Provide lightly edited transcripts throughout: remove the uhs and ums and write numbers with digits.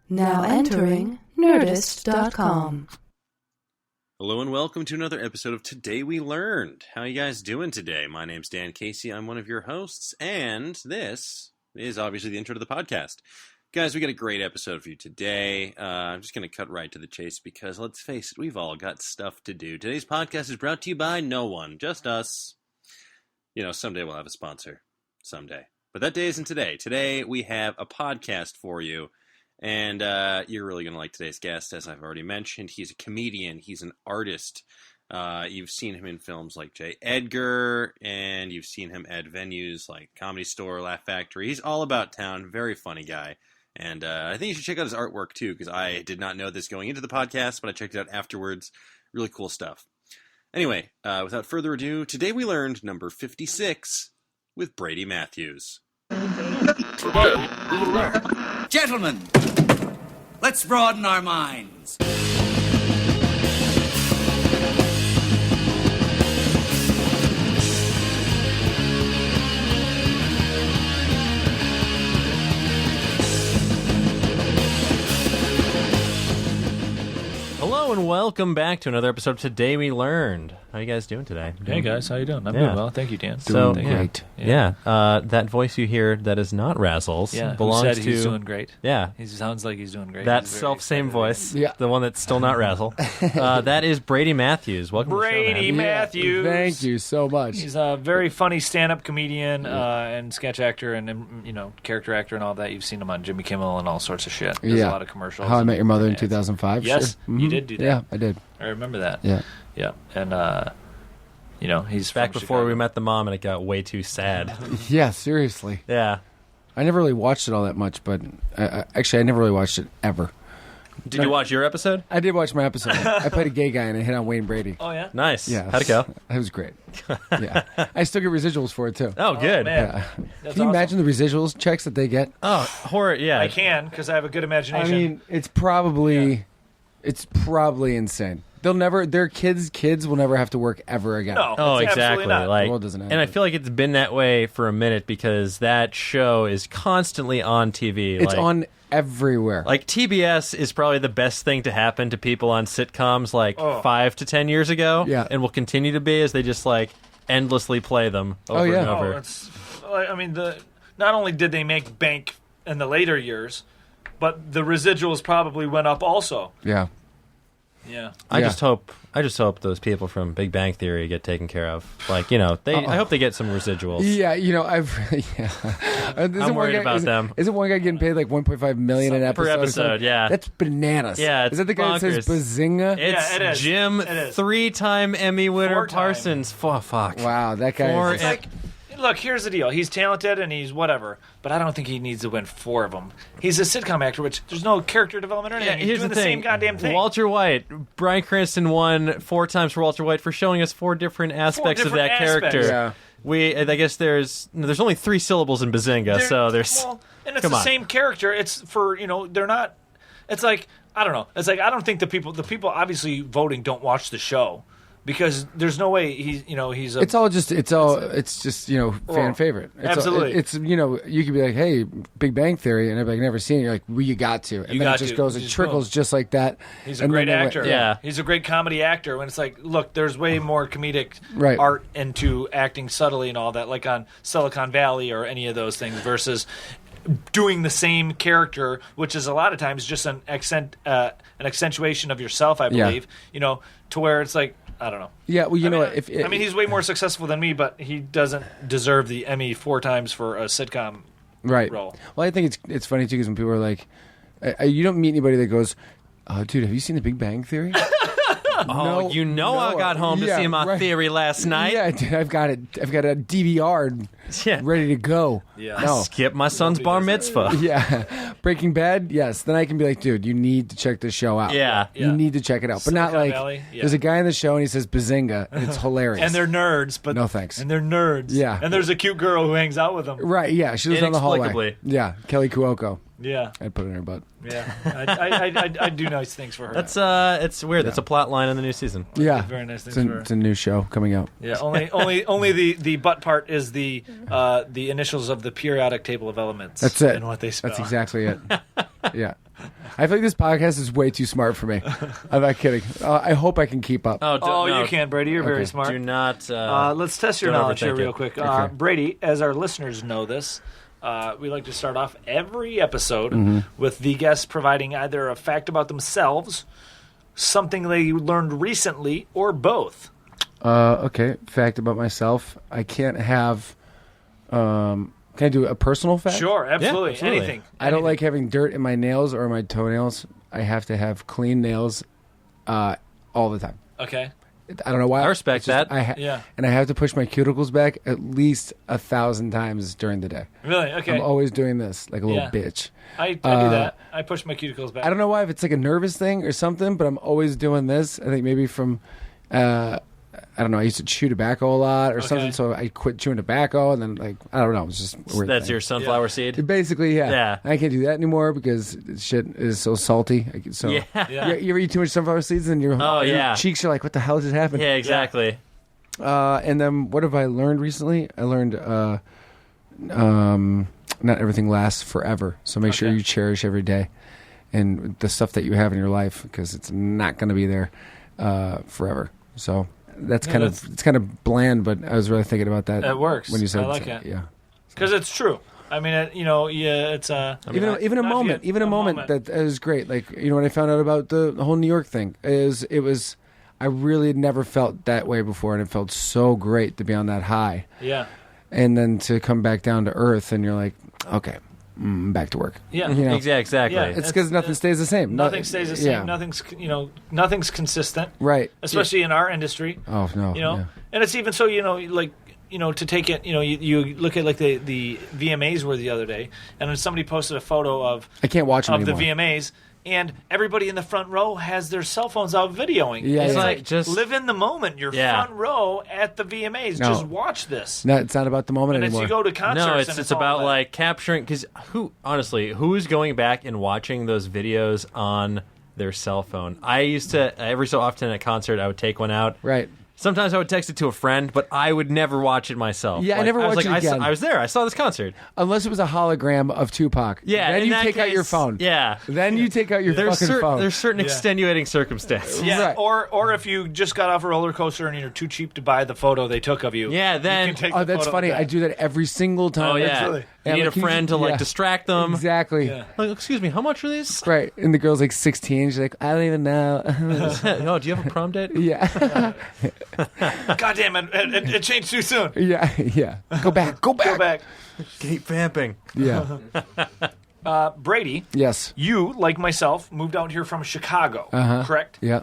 Now entering Nerdist.com. Hello and welcome to another episode of Today We Learned. How you guys doing today? My name's Dan Casey. I'm one of your hosts, and this is obviously the intro to the podcast. Guys, we got a great episode for you today. I'm just going to cut right to the chase because, let's face it, we've all got stuff to do. Today's podcast is brought to you by no one, just us. You know, someday we'll have a sponsor. Someday. But that day isn't today. Today we have a podcast for you. And you're really going to like today's guest, as I've already mentioned. He's a comedian. He's an artist. You've seen him in films like Edgar, and you've seen him at venues like Comedy Store, Laugh Factory. He's all about town. Very funny guy. And I think you should check out his artwork, too, because I did not know this going into the podcast, but I checked it out afterwards. Really cool stuff. Anyway, without further ado, Today We Learned number 56 with Brady Matthews. Today we learn. Gentlemen, let's broaden our minds. Hello and welcome back to another episode of Today We Learned. How you guys doing today? Hey guys, how you doing? I'm doing well, thank you, Dan. Doing great. Yeah. That voice you hear that is not Razzle's belongs who said to. He's doing great. Yeah, he sounds like he's doing great. That self-same voice, the one that's still not Razzle. That is Brady Matthews. Welcome, Brady to the show, man. Matthews. Thank you so much. He's a very funny stand-up comedian and sketch actor and character actor and all that. You've seen him on Jimmy Kimmel and all sorts of shit. There's a lot of commercials. How I Met Your Mother in 2005. Yes, sure. You did do that. Yeah, I did. I remember that. Yeah, and he's back from before Chicago. we met the mom, and it got way too sad. Yeah, seriously. Yeah, I never really watched it all that much, but actually, I never really watched it ever. Did you watch your episode? I did watch my episode. I played a gay guy and I hit on Wayne Brady. Oh yeah, Nice. Yeah, How'd it go? It was great. Yeah, I still get residuals for it too. Oh, good. man. Yeah. That's Can you awesome. imagine the residuals checks that they get? Oh, horror. Yeah, I can because I have a good imagination. I mean, it's probably insane. They'll never. Their kids will never have to work ever again. no. Oh, it's exactly. absolutely not. Like, The world doesn't end. and I feel like it's been that way for a minute because that show is constantly on TV. It's on everywhere. Like, TBS is probably the best thing to happen to people on sitcoms 5 to 10 years ago. Yeah. And will continue to be as they just, endlessly play them over and over. Not only did they make bank in the later years, but the residuals probably went up also. Yeah. Yeah. I just hope those people from Big Bang Theory get taken care of. I hope they get some residuals. Yeah, I'm worried about them. Isn't one guy getting paid like $1.5 million an episode? Per or episode, something? yeah. That's bananas. Yeah, it's is that the guy that says bonkers. Bazinga? It's Yeah, it is. Jim, It is. 3-time Emmy winner 4-time. Parsons. Fuck. Wow, that guy Four is and- Look, here's the deal. He's talented and he's whatever, but I don't think he needs to win 4 of them. He's a sitcom actor, which there's no character development or anything. He's here's doing the the thing. same goddamn thing. Walter White. Bryan Cranston won 4 times for Walter White for showing us 4 different aspects of that different aspects. character. Yeah. I guess there's only 3 syllables in Bazinga, so there's. And it's come the on. same character. It's for, they're not. It's like, I don't know. It's like, I don't think the people obviously voting don't watch the show. Because there's no way he's a... It's just fan favorite. Absolutely. You could be like, hey, Big Bang Theory, and everybody never seen it. You're like, well, you got to, and You then got it just to. goes, You it just trickles go. just like that. He's a And great then actor. Yeah. He's a great comedy actor. When it's like, look, there's way more comedic Right. art into acting subtly and all that, like on Silicon Valley or any of those things, versus doing the same character, which is a lot of times just an accentuation of yourself, I Yeah. believe. To where it's like, I don't know. Yeah, well, what? He's way more successful than me, but he doesn't deserve the Emmy 4 times for a sitcom right. role. Well, I think it's funny too because when people are like, you don't meet anybody that goes, dude, have you seen The Big Bang Theory? Oh, I got home to see my theory last night. Yeah, dude, I've got a DVR ready to go. Yeah. I skipped my son's bar mitzvah. Yeah, Breaking Bad. Yes, then I can be like, dude, you need to check this show out. Yeah. You need to check it out, but not Silicon like Valley, yeah. there's a guy in the show and he says Bazinga, and it's hilarious. And they're nerds, but No thanks. And they're nerds. Yeah. And there's a cute girl who hangs out with them. right. Yeah, she lives down the hallway. Inexplicably. Yeah, Kelly Cuoco. Yeah. I'd put it in her butt. Yeah. I do nice things for her. That's it's weird. That's a plot line in the new season. Yeah, Very nice things it's for her. it's a new show coming out. Yeah, only the butt part is the initials of the periodic table of elements. That's it. And what they spell. That's exactly it. Yeah. I feel like this podcast is way too smart for me. I'm not kidding. I hope I can keep up. You can, Brady. You're very smart. Do not. Let's test your don't knowledge here overthink real it. quick. Okay. Brady, as our listeners know this, we like to start off every episode with the guests providing either a fact about themselves, something they learned recently, or both. Okay. Fact about myself. I can't have. Can I do a personal fact? Sure, absolutely. absolutely. Anything. I don't like having dirt in my nails or my toenails. I have to have clean nails all the time. Okay. I don't know why. I respect It's just- that. Yeah. And I have to push my cuticles back at least 1,000 times during the day. Really? Okay. I'm always doing this like a little Yeah. bitch. I do that. I push my cuticles back. I don't know why, if it's like a nervous thing or something, but I'm always doing this. I think maybe from, I don't know, I used to chew tobacco a lot or something, so I quit chewing tobacco, and then, like, I don't know, it's just a weird That's thing. your sunflower seed. Basically, yeah. Yeah. I can't do that anymore because shit is so salty. So Yeah. Yeah. You ever eat too much sunflower seeds and your yeah. cheeks are like, what the hell just happened? Yeah, exactly. And then what have I learned recently? I learned not everything lasts forever. So make sure Okay. you cherish every day and the stuff that you have in your life, because it's not going to be there forever. So that's kind of bland, but I was really thinking about that. It works. When you said I like it. Yeah. Because it's true. I mean, it's Even a moment that is great. Like, when I found out about the whole New York thing, I really had never felt that way before, and it felt so great to be on that high. Yeah. And then to come back down to earth, and you're like, okay, back to work. Yeah. You know? Exactly. Yeah. It's because nothing stays the same. Nothing stays the same. Yeah. Nothing's consistent. Right. Especially in our industry. Oh no. Yeah. And it's even so, to take it, you look at like the VMAs were the other day, and then somebody posted a photo of I can't watch them of the anymore. VMAs, and everybody in the front row has their cell phones out videoing. Yeah, it's yeah. like, Just live in the moment. You're front row at the VMAs. No. Just watch this. No, it's not about the moment And as anymore. you go to concerts, No, and it's all about that. like capturing, because who's going back and watching those videos on their cell phone? I used to, every so often at a concert, I would take one out. Right. Sometimes I would text it to a friend, but I would never watch it myself. Yeah, I never was watch it again. I was there. I saw this concert. Unless it was a hologram of Tupac. Yeah, Then in you that take out your case, phone. Yeah. Then you take out your fucking phone. There's certain extenuating circumstances. Yeah, Right. or if you just got off a roller coaster and you're too cheap to buy the photo they took of you. Yeah, then- you can take Oh, the that's photo funny. of that. I do that every single time. Oh, yeah. Absolutely. You need a friend to, like, distract them. Exactly. Yeah. Like, excuse me, how much are these? Right. And the girl's like 16. She's like, I don't even know. Oh, do you have a prom date? yeah. God damn it, it changed too soon. Yeah. Yeah. Go back. Go back. Go back. Keep vamping. Yeah. Brady, Yes. you, like myself, moved out here from Chicago, correct? Yeah.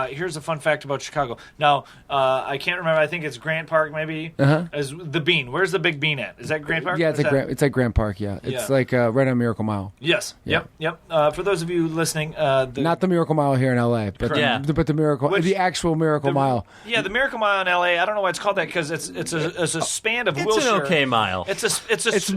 Here's a fun fact about Chicago. Now, I can't remember. I think it's Grant Park, maybe. As the Bean. Where's the Big Bean at? Is that Grant Park? Yeah, Or it's is at that- it's at Grand Park. Yeah, it's Yeah. like right on Miracle Mile. Yes. Yeah. Yep. For those of you listening, Not the Miracle Mile here in LA, but Yeah. but the Miracle, Which- the actual Miracle Mile. Yeah, the Miracle Mile in LA. I don't know why it's called that because it's a span of It's Wilshire. an okay mile. It's a It's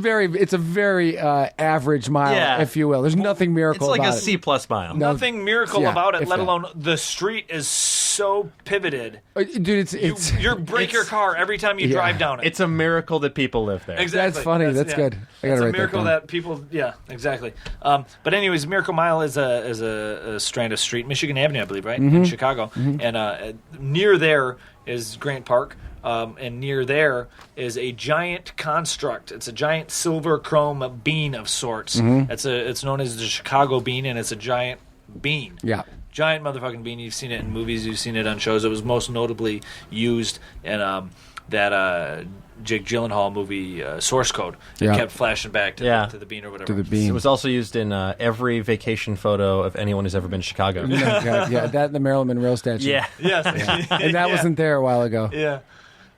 a very average mile, Yeah. if you will. There's nothing miracle It's like about a it. C plus mile. No. nothing miracle Yeah, about it. if Let that. alone the street is so pivoted. Dude, it's You break your car every time you Yeah. drive down it. It's a miracle that people live there. Exactly. That's funny. That's good. I gotta It's a write that miracle down. that people. Yeah, exactly. But anyways, Miracle Mile is a strand of street, Michigan Avenue, I believe, right Mm-hmm. in Chicago, and near there is Grant Park. And near there is a giant construct. It's a giant silver chrome bean of sorts. Mm-hmm. It's known as the Chicago bean, and it's a giant bean. Yeah. Giant motherfucking bean. You've seen it in movies. You've seen it on shows. It was most notably used in that Jake Gyllenhaal movie, Source Code. It Yeah. kept flashing back to, Yeah. to the bean or whatever. To the beam. It was also used in every vacation photo of anyone who's ever been to Chicago. yeah, that and the Marilyn Monroe statue. Yeah. Yes. And that wasn't there a while ago. Yeah.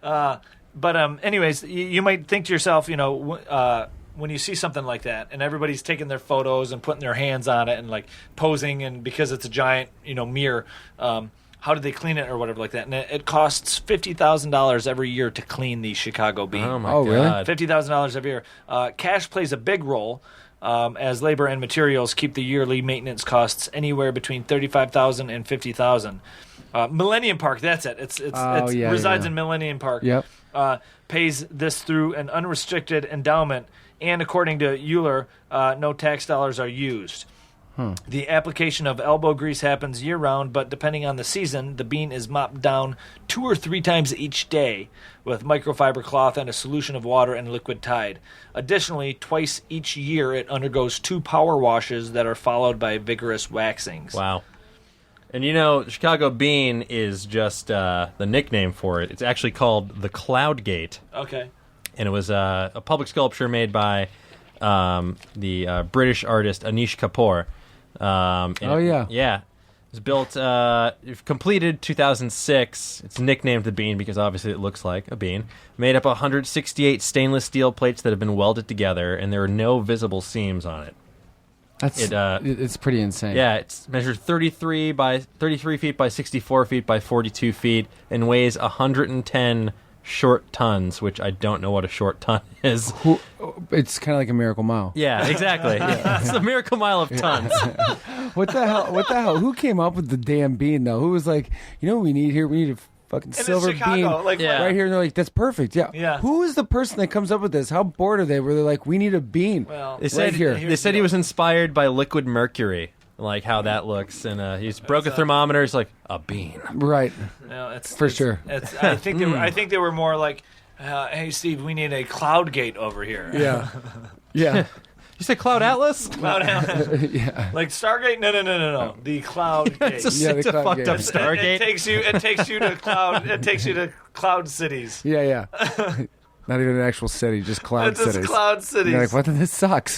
But anyways, you might think to yourself, when you see something like that, and everybody's taking their photos and putting their hands on it and like posing, and because it's a giant, mirror, how do they clean it or whatever like that? And it costs $50,000 every year to clean the Chicago bean. Oh, my Oh, really? God. $50,000 every year. Cash plays a big role. As labor and materials keep the yearly maintenance costs anywhere between $35,000 and $50,000. Millennium Park, that's it. It resides in Millennium Park. Yep. Pays this through an unrestricted endowment, and according to Euler, no tax dollars are used. The application of elbow grease happens year-round, but depending on the season, the bean is mopped down 2 or 3 times each day with microfiber cloth and a solution of water and liquid Tide. Additionally, twice each year, it undergoes 2 power washes that are followed by vigorous waxings. Wow. And Chicago bean is just the nickname for it. It's actually called the Cloud Gate. Okay. And it was a public sculpture made by the British artist Anish Kapoor. Yeah. It was built, completed 2006. It's nicknamed the Bean because obviously it looks like a bean. Made up of 168 stainless steel plates that have been welded together, and there are no visible seams on it. It's pretty insane. Yeah, it's measured 33 feet by 64 feet by 42 feet and weighs 110 short tons, which I don't know what a short ton is. It's kind of like a Miracle Mile. Yeah, exactly. It's the Miracle Mile of tons. What the hell? Who came up with the damn bean, though? Who was like, what we need here? We need a fucking silver Chicago, bean right here. And they're like, that's perfect. Yeah. Who is the person that comes up with this? How bored are they? Where they're like, we need a bean. Well, they said he was inspired by liquid mercury, like how that looks, and he broke a thermometer. He's like, a bean, right? No, sure. I think they were more like, hey Steve, we need a cloud gate over here. Yeah. You said Cloud Atlas? Cloud Atlas. Yeah. Like Stargate? No. The Cloud Gate. It's a fucked up Stargate. It takes you to cloud. It takes you to cloud cities. Yeah. Not even an actual city, just cloud cities. Just cloud cities. You're like, what? This sucks.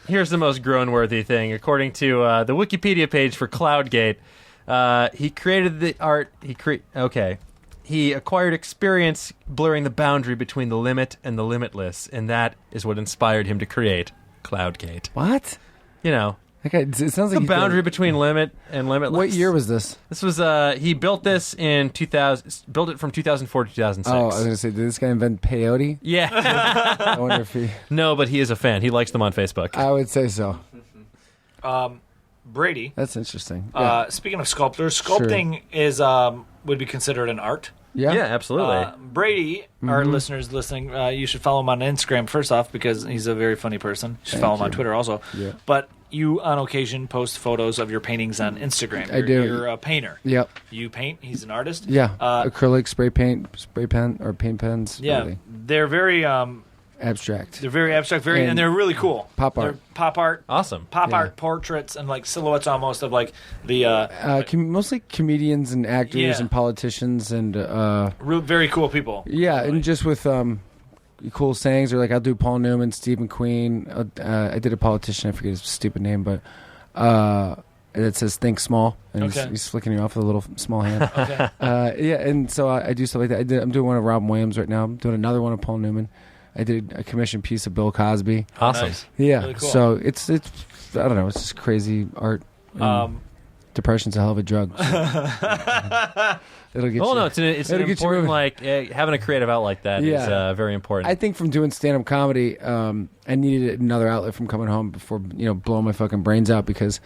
Here's the most groan-worthy thing. According to the Wikipedia page for Cloudgate, he created the art. He acquired experience blurring the boundary between the limit and the limitless, and that is what inspired him to create Cloudgate. What? It sounds like the boundary between limit and limitless. What year was this? This was he built this in 2000. Built it from 2004 to 2006. Oh, I was going to say, did this guy invent peyote? Yeah. I wonder if he. No, but he is a fan. He likes them on Facebook. I would say so. Brady. That's interesting. Speaking of sculptors, sculpting is would be considered an art. Yeah, absolutely. Brady, our listeners listening, you should follow him on Instagram first off because he's a very funny person. You should follow him on Twitter also. Yeah. But you, on occasion, post photos of your paintings on Instagram. I do. You're a painter. Yep. You paint. He's an artist. Yeah. Acrylic, spray pen, or paint pens. Yeah. Really. They're very abstract. They're very abstract, and they're really cool. Pop art. They're pop art. Awesome. Pop art portraits and like silhouettes almost of like the mostly comedians and actors and politicians and very cool people. Yeah, and just with cool sayings, or like I'll do Paul Newman, Stephen Queen. I did a politician, I forget his stupid name, but it says "Think Small," and he's flicking you off with a little small hand. And so I do stuff like that. I'm doing one of Robin Williams right now. I'm doing another one of Paul Newman. I did a commission piece of Bill Cosby. Awesome. Nice. Yeah. Really cool. So it's I don't know. It's just crazy art. Depression's a hell of a drug. It'll get. Oh you. no, it's an important having a creative outlet like that is very important. I think from doing stand-up comedy, I needed another outlet from coming home before blowing my fucking brains out because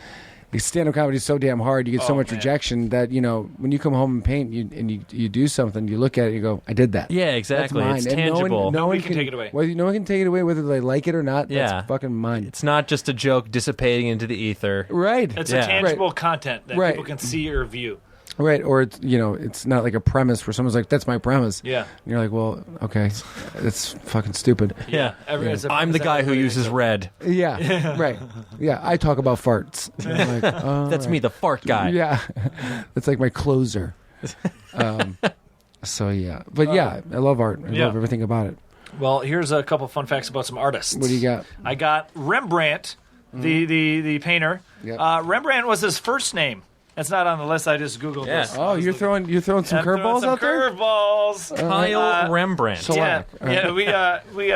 stand-up comedy is so damn hard. You get so much rejection that when you come home and paint you do something, you look at it, and you go, I did that. Yeah, exactly. That's mine. It's tangible. No one can take it away. No one can take it away whether they like it or not. That's fucking mine. It's not just a joke dissipating into the ether. Right. It's a tangible content that people can see or view. Right, or it's not like a premise where someone's like, "That's my premise." Yeah, and you're like, "Well, okay, that's fucking stupid." Yeah, I'm the guy who uses red. Yeah, right. Yeah, I talk about farts. I'm like, that's me, the fart guy. Yeah, that's like my closer. So yeah, but I love art. I love everything about it. Well, here's a couple fun facts about some artists. What do you got? I got Rembrandt, the painter. Yep. Rembrandt was his first name. That's not on the list. I just googled this. Oh, you're throwing some curveballs out there. Curveballs. Kyle Rembrandt. We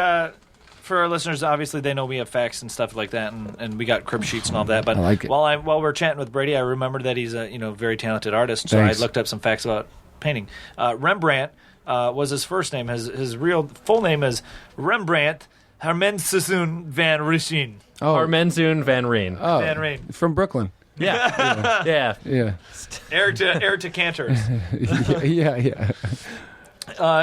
for our listeners, obviously they know we have facts and stuff like that, and we got crib sheets and all that. But I like it. while we're chatting with Brady, I remembered that he's a very talented artist. So I looked up some facts about painting. Rembrandt was his first name. His real full name is Rembrandt Hermenszoon van Rijn. Oh, Hermenszoon van Rijn. Oh, Van Rijn. from Brooklyn. Yeah. Heir to Cantors. Yeah.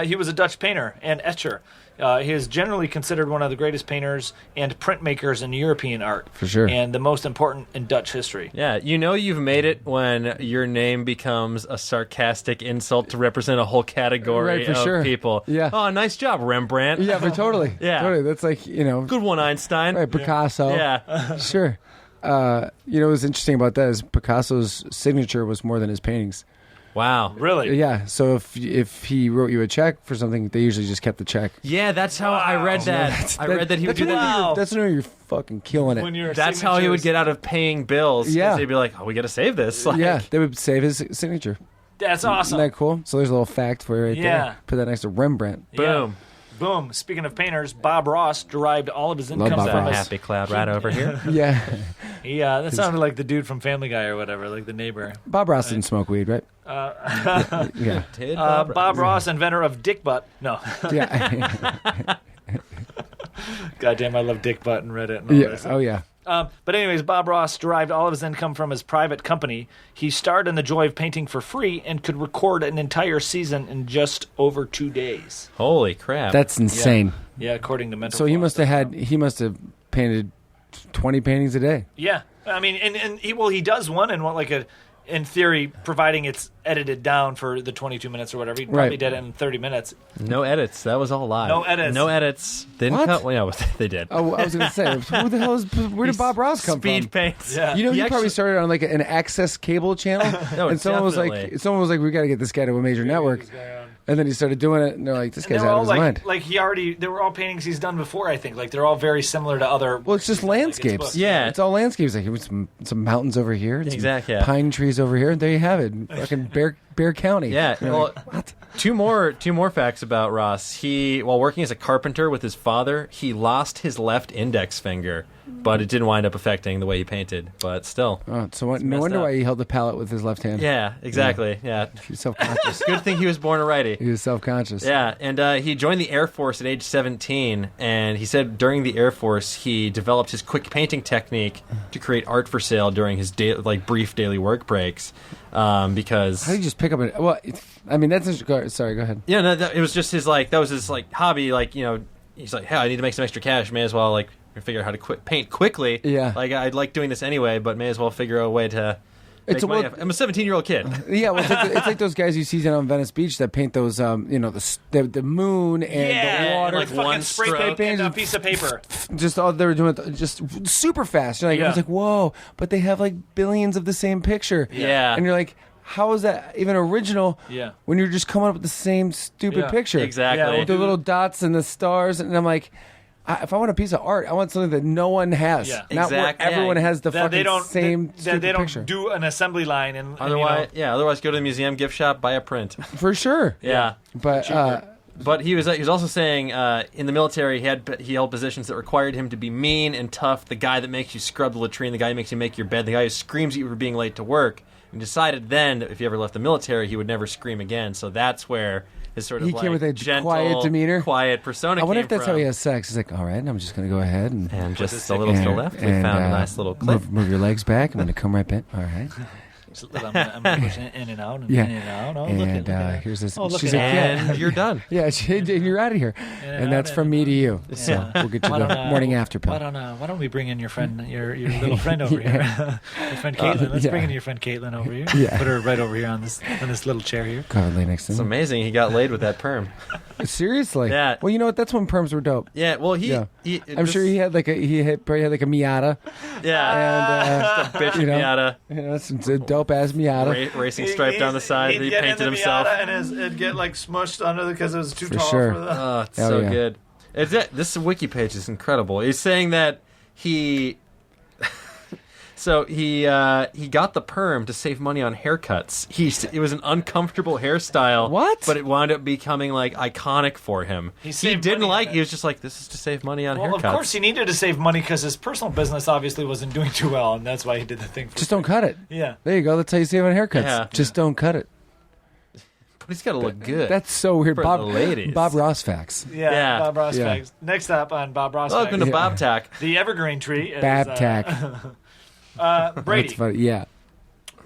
He was a Dutch painter and etcher. He is generally considered one of the greatest painters and printmakers in European art. For sure. And the most important in Dutch history. Yeah, you've made it when your name becomes a sarcastic insult to represent a whole category of people. Yeah. Oh, nice job, Rembrandt. Yeah, but totally. Yeah. Totally. That's like, Good one, Einstein. Right, Picasso. Yeah. Sure. What's interesting about that is Picasso's signature was more than his paintings. Wow. Really? Yeah. So if he wrote you a check for something, they usually just kept the check. Yeah, that's how I read that. I read that he would do that. Wow. That's when you're fucking killing it. That's how he would get out of paying bills. Yeah. He'd be like, we got to save this. Like, Yeah, they would save his signature. That's awesome. Isn't that cool? So there's a little fact for you right there. Put that next to Rembrandt. Boom. Boom. Speaking of painters, Bob Ross derived all of his income Bob from Ross. his... Happy cloud right over here. Yeah. That sounded like the dude from Family Guy or whatever, like the neighbor. Bob Ross didn't smoke weed, right? Yeah. Bob Ross, inventor of Dick Butt. No. Yeah. Goddamn, I love Dick Butt and Reddit and all Yeah. this. Oh, yeah. But anyways, Bob Ross derived all of his income from his private company. He starred in the joy of painting for free and could record an entire season in just over 2 days. Holy crap. That's insane. Yeah, according to Mental So he Floss. must have painted 20 paintings a day. Yeah, I mean, and he does one in in theory, providing it's edited down for the 22 minutes or whatever. He probably did it in 30 minutes. No edits. That was all live. No edits. Didn't What? cut. Well, yeah, they did. Oh, I was going to say, where did Bob Ross come Speed from? paints. Yeah. He probably started on like an access cable channel, No, and someone was like, "We got to get this guy to a major network." And then he started doing it, and they're like, "This guy's out of his mind." They were all paintings he's done before. I think they're all very similar to other. Well, it's just landscapes. Yeah. It's all landscapes. Like some mountains over here, and Exactly, some yeah. pine trees over here. And there you have it, fucking Bear County. Yeah. You're Well, like, what? two more facts about Ross. While working as a carpenter with his father, he lost his left index finger, but it didn't wind up affecting the way he painted. But still. Oh, so no wonder why he held the palette with his left hand. Yeah, exactly. Yeah. He's self-conscious. Good thing he was born a righty. He was self-conscious. Yeah, and he joined the Air Force at age 17, and he said during the Air Force he developed his quick painting technique to create art for sale during his brief daily work breaks, because... How do you just pick up an... Well, I mean, that's... Sorry, go ahead. Yeah, no, it was just his, that was his, hobby, he's like, hey, I need to make some extra cash, may as well, figure out how to paint quickly. Yeah. I'd like doing this anyway, but may as well figure out a way to... I'm a 17-year-old kid. Yeah, well, it's like those guys you see down on Venice Beach that paint those, the moon and the water. like fucking one spray stroke. paint and a piece of paper. Just all they were doing it just super fast. You're like, Yeah. It's like, whoa, but they have billions of the same picture. Yeah. And you're like, how is that even original? Yeah. When you're just coming up with the same stupid Yeah. picture. Exactly. Yeah, well, With the little dots and the stars, and I'm like, if I want a piece of art, I want something that no one has. Yeah. Not where Exactly. everyone has the That fucking same stupid they don't picture. do an assembly line and Otherwise go to the museum gift shop, buy a print. For sure. Yeah. But But he was also saying in the military he held positions that required him to be mean and tough, the guy that makes you scrub the latrine, the guy who makes you make your bed, the guy who screams at you for being late to work, and decided then that if he ever left the military he would never scream again. So that's where his sort of He came with a gentle, quiet demeanor. quiet persona I wonder came if that's from. how he has sex. He's like, all right, I'm just going to go ahead And just a little to the left, we found a nice little clip. Move your legs back. I'm going to come right back. All right. I'm pushing in and out and Yeah. in and out. Oh, And look at here's this. Oh, look she's at like, that. And you're done. yeah, and you're out of here. And that's from me to you. So we'll get to the morning after pill. Why don't we bring in your friend, your little friend over here, your friend Caitlin? Let's bring in your friend Caitlin over here. Yeah. Put her right over here on this little chair here. Go ahead, lay next to It's him. amazing he got laid with that perm. Seriously? Yeah. Well, you know what? That's when perms were dope. Yeah, well I'm sure he had probably had like a Miata. Yeah. And Bitch Miata. some dope ass Miata. Racing stripe down the side that he painted himself. and it'd get smushed under because it was too For tall sure. for the. Oh, it's Hell so yeah. good. This wiki page is incredible. He's saying that he got the perm to save money on haircuts. It was an uncomfortable hairstyle. What? But it wound up becoming iconic for him. He He saved didn't money on He was just like, this is to save money on Well, haircuts. of course he needed to save money because his personal business obviously wasn't doing too well, and that's why he did the thing. Just don't cut it. Yeah. There you go. That's how you save on haircuts. Yeah. Just don't cut it. But he's got to look good. That's so weird. For the ladies. Bob Ross facts. Yeah, Bob Ross Yeah. facts. Next up on Bob Ross Welcome facts, to Bob Tack. the evergreen tree is Babtack. Brady. That's funny. Yeah.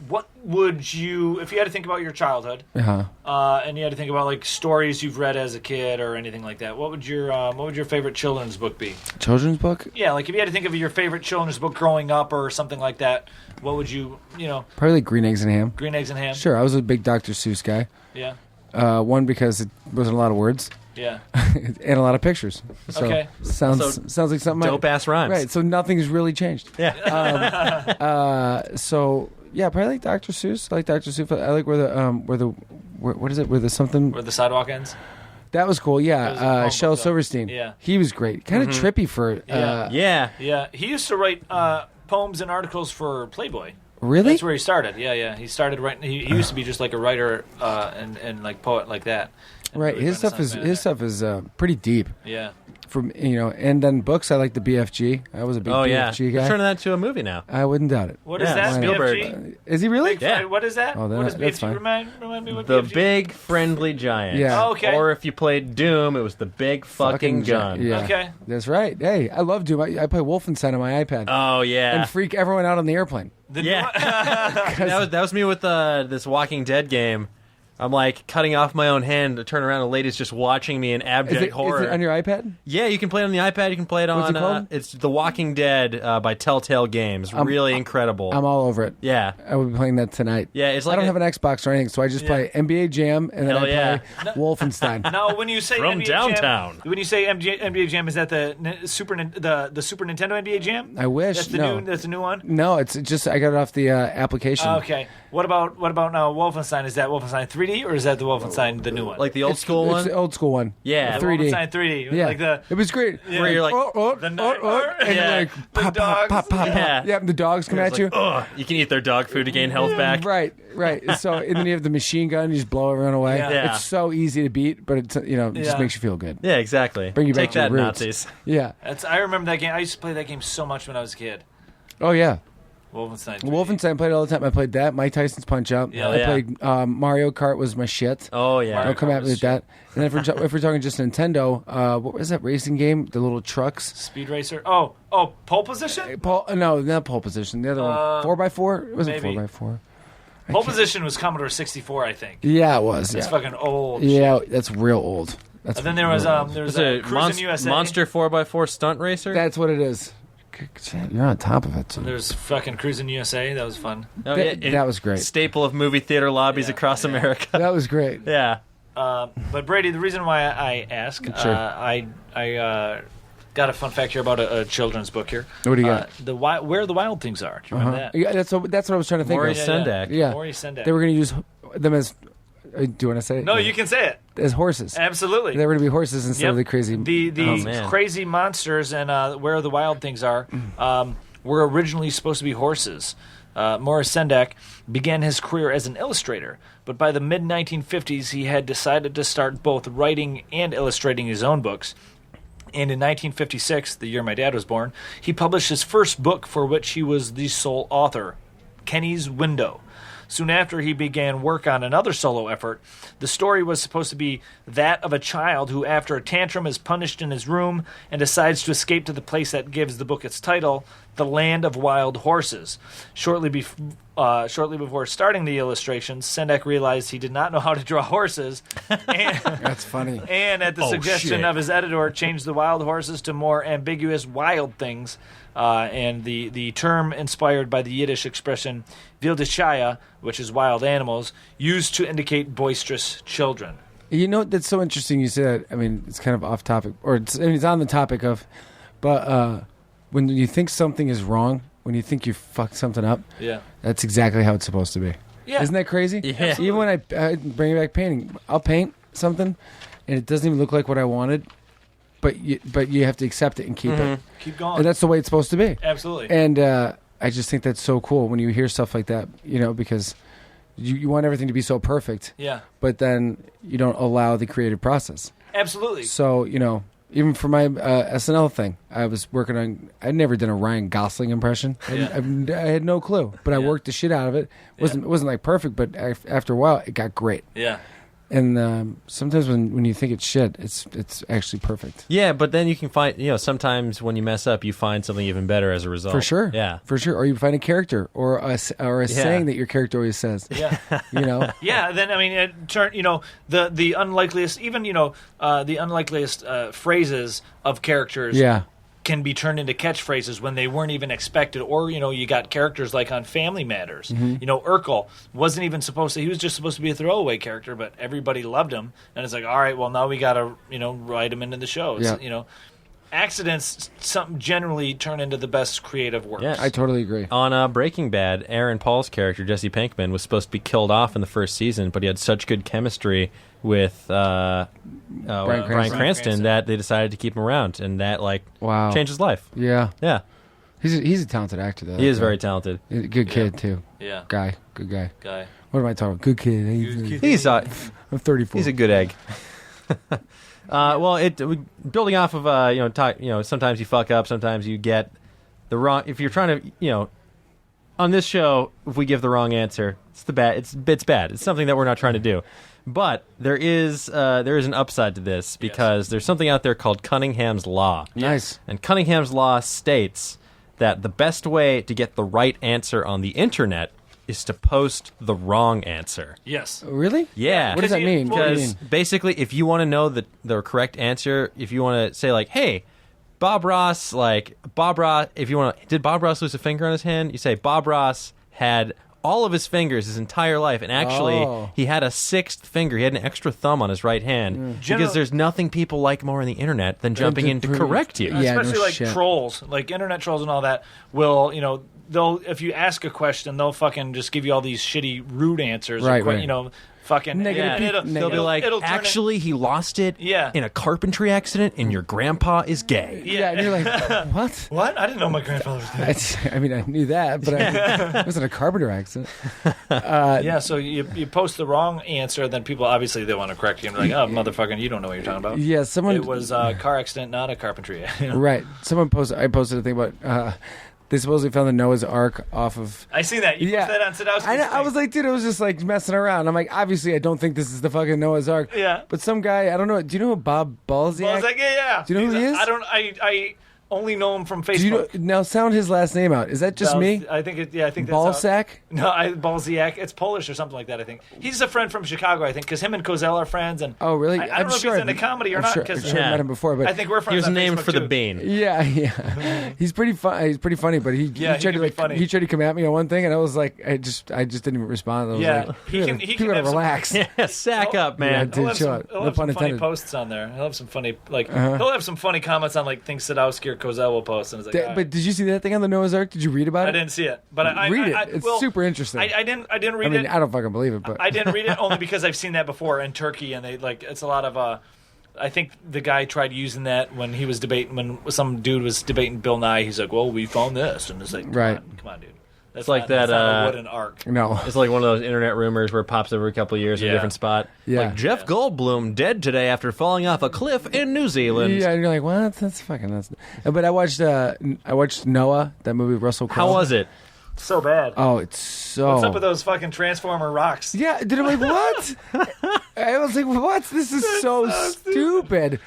what would you, if you had to think about your childhood, and you had to think about like stories you've read as a kid or anything like that, what would your favorite children's book be? Children's book? Yeah, like if you had to think of your favorite children's book growing up or something like that, what would you Probably like Green Eggs and Ham. Green Eggs and Ham? Sure, I was a big Dr. Seuss guy. Yeah. One, because it wasn't a lot of words. Yeah. And a lot of pictures. So okay. Sounds like something. Dope-ass rhymes. Right, so nothing's really changed. Yeah. So, yeah, probably like Dr. Seuss. I like Dr. Seuss. I like where the something... Where the sidewalk ends? That was cool, yeah. That was Shel Silverstein. Yeah. He was great. Kind of trippy for... Yeah. He used to write poems and articles for Playboy. Really? That's where he started. Yeah. He started writing... He used to be just like a writer and like poet like that. Right. Really his stuff is pretty deep. Yeah. From and then books, I like the BFG. I was a big BFG guy. They're turning that into a movie now. I wouldn't doubt it. What is that? Spielberg. BFG? Is he really? Yeah. What is that? Oh, what does that's BFG fine. remind me what The BFG? Big Friendly Giant. Yeah. Oh, okay. Or if you played Doom, it was the Big Fucking Gun. Yeah. Okay. That's right. Hey, I love Doom. I play Wolfenstein on my iPad. Oh, yeah. And freak everyone out on the airplane. that was me with this Walking Dead game. I'm like cutting off my own hand to turn around. A lady's just watching me in abject horror. Is it on your iPad? Yeah, you can play it on the iPad. You can play it on. What's it called? It's The Walking Dead by Telltale Games. Really incredible. I'm all over it. Yeah, I will be playing that tonight. Yeah, it's like I don't have an Xbox or anything, so I just play NBA Jam and then Hell I yeah. play Wolfenstein. Now, when you say From NBA downtown. Jam, when you say NBA Jam, is that the Super Nintendo NBA Jam? I wish. That's the new one. No, it's just I got it off the application. Okay. What about now Wolfenstein? Is that Wolfenstein 3D or is that the Wolfenstein the new one? like the old school one. It's the old school one. Yeah. The 3D. Wolfenstein 3D. Yeah, Like the it was great. Yeah. Where you're like, and Yeah. like The pop, dogs. pop, pop, pop, Yeah. pop. Yeah, the dogs come at it's you. like, ugh, you can eat their dog food to gain health back. Right. So and then you have the machine gun, you just blow everyone away. Yeah. It's so easy to beat, but it's it just makes you feel good. Yeah, exactly. Bring you Take back to that, your roots. Nazis. Yeah. I remember that game. I used to play that game so much when I was a kid. Oh yeah. Wolfenstein 3D. Wolfenstein I played all the time. I played that. Mike Tyson's Punch Out. Yeah. I played Mario Kart was my shit. Oh yeah. Don't come at me with that. And then if we're talking just Nintendo, what was that racing game? The little trucks. Speed Racer. Oh, Pole Position? No, not pole position. The other one, 4x4. It wasn't maybe. 4x4. Pole Position was Commodore 64, I think. Yeah, it was. It's Yeah, fucking old. yeah, that's real old. That's And then there was Is it Cruis'n USA. Monster 4x4 Stunt Racer? That's what it is. You're on top of it. Too. There's fucking Cruis'n USA. That was fun. Oh, That was great. Staple of movie theater lobbies across America. That was great. Yeah. But Brady, the reason why I ask, Sure. I got a fun fact here about a children's book here. What do you got? Where the Wild Things Are. Do you remember that? Yeah, that's what I was trying to think Maurice of. Sendak. Yeah, Maurice Sendak. they were going to use them as. Do you want to say it? No, you can say it. As horses. Absolutely. They were going to be horses instead Yep. of the crazy. The man. crazy monsters and Where the Wild Things Are were originally supposed to be horses. Maurice Sendak began his career as an illustrator, but by the mid-1950s he had decided to start both writing and illustrating his own books. And in 1956, the year my dad was born, he published his first book for which he was the sole author, Kenny's Window. Soon after, he began work on another solo effort. The story was supposed to be that of a child who, after a tantrum, is punished in his room and decides to escape to the place that gives the book its title, The Land of Wild Horses. Shortly before starting the illustrations, Sendak realized he did not know how to draw horses, and, That's funny. and at the suggestion shit. of his editor, changed the wild horses to more ambiguous wild things. And the term inspired by the Yiddish expression wilde Schaya, which is wild animals, used to indicate boisterous children. You know, that's so interesting you say that. I mean, it's kind of off topic, or it's on the topic of, but when you think something is wrong, when you think you fucked something up, Yeah. that's exactly how it's supposed to be. Yeah. Isn't that crazy? Yeah. Even when I bring back painting, I'll paint something, and it doesn't even look like what I wanted, but you have to accept it and keep it. Keep going. And that's the way it's supposed to be. Absolutely. And I just think that's so cool when you hear stuff like that, because you want everything to be so perfect, Yeah. but then you don't allow the creative process. Absolutely. So, even for my SNL thing, I was working on, I'd never done a Ryan Gosling impression. Yeah. I had no clue, but I worked the shit out of it. It wasn't like perfect, but after a while, it got great. Yeah. And sometimes when you think it's shit, it's actually perfect. Yeah, but then you can find, sometimes when you mess up, you find something even better as a result. For sure. Yeah. For sure. Or you find a character or a saying that your character always says. Yeah. Yeah, then, it turned, the unlikeliest, even, the unlikeliest phrases of characters can be turned into catchphrases when they weren't even expected. Or, you got characters like on Family Matters. Urkel wasn't even he was just supposed to be a throwaway character, but everybody loved him. And it's like, all right, well, now we got to, write him into the shows. Yeah. Accidents generally turn into the best creative works. Yes. I totally agree. On Breaking Bad, Aaron Paul's character, Jesse Pinkman, was supposed to be killed off in the first season, but he had such good chemistry with Bryan Cranston that they decided to keep him around, and that changed his life. Yeah. Yeah. He's a talented actor, though. He is very talented. Good kid, too. Yeah. Good guy. Guy. What am I talking about? Good kid. He's I'm 34. He's a good egg. Building off of sometimes you fuck up, sometimes you get the wrong. If you're trying to, on this show, if we give the wrong answer, it's bad. It's something that we're not trying to do. But there is an upside to this because there's something out there called Cunningham's Law. Nice. And Cunningham's Law states that the best way to get the right answer on the internet is to post the wrong answer. Yes. Really? Yeah. What does that mean? Because basically, if you want to know the correct answer, if you want to say hey, Bob Ross, if you want to, did Bob Ross lose a finger on his hand? You say Bob Ross had all of his fingers his entire life, and actually he had a sixth finger. He had an extra thumb on his right hand because there's nothing people like more on the internet than jumping in to correct you. Yeah, especially trolls, internet trolls and all that will, they'll, if you ask a question, they'll fucking just give you all these shitty rude answers. Right. Fucking negative. They'll be like, actually, he lost it in a carpentry accident, and your grandpa is gay. Yeah, and you're like, what? What? I didn't know my grandfather was gay. I knew that, but it wasn't a carpenter accident. So you post the wrong answer, then people obviously they want to correct you and be like, oh, motherfucker, you don't know what you're talking about. Yeah, It was a car accident, not a carpentry. Right. I posted a thing about. They supposedly found the Noah's Ark off of... I see that. You posted that on Sadowski's I was like, dude, it was just messing around. I'm like, obviously, I don't think this is the fucking Noah's Ark. Yeah. But some guy, I don't know. Do you know who Bob Balziak? Yeah. Do you know who he is? I only know him from Facebook. Now sound his last name out. Is that just me? I think that's Balsack? No, Balziak. It's Polish or something like that, I think. He's a friend from Chicago, I think, because him and Kozel are friends. And oh, really? I don't know if he's into comedy or not. I'm sure I met him before, but I think we're friends. He was on named Facebook for too. the bean. Yeah. He's pretty funny. He's pretty funny, but he tried to come at me on one thing, and I was like, I just didn't even respond. I was like, he can have relax. Sack up, man. He'll have some funny posts on there. He'll have some funny he'll have some funny comments on things Sadowski or Kozel will post. And it's like, but did you see that thing on the Noah's Ark? Did you read about it? I didn't see it, but I read it. It's super interesting. I didn't read it. I don't fucking believe it, but I didn't read it only because I've seen that before in Turkey, and it's a lot of. I think the guy tried using that when he was debating, when some dude was debating Bill Nye. He's like, "Well, we found this," and it's like, "Come on, dude." That's like that. That's not a wooden ark. No, it's like one of those internet rumors where it pops every couple of years in a different spot. Yeah, like Jeff Goldblum dead today after falling off a cliff in New Zealand. Yeah, and you're like, what? That's fucking nuts. But I watched Noah, that movie with Russell Crowe. How was it? So bad. Oh, it's so. What's up with those fucking Transformer rocks? Yeah, dude, I'm like, what? I was like, what? This is so stupid.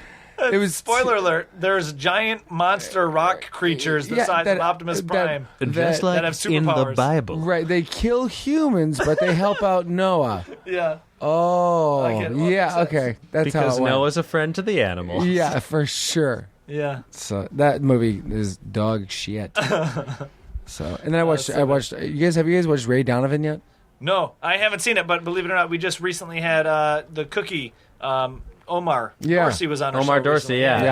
It was spoiler alert. There's giant monster rock creatures the size of Optimus Prime, just like that have superpowers. in the Bible. Right? They kill humans, but they help out Noah. Yeah. Oh, yeah. Okay, that's because how it went. Noah's a friend to the animals. Yeah, for sure. Yeah. So that movie is dog shit. So, and then I watched. Have you guys watched Ray Donovan yet? No, I haven't seen it. But believe it or not, we just recently had the Cookie. Omar Dorsey was on our Omar show Dorsey, recently.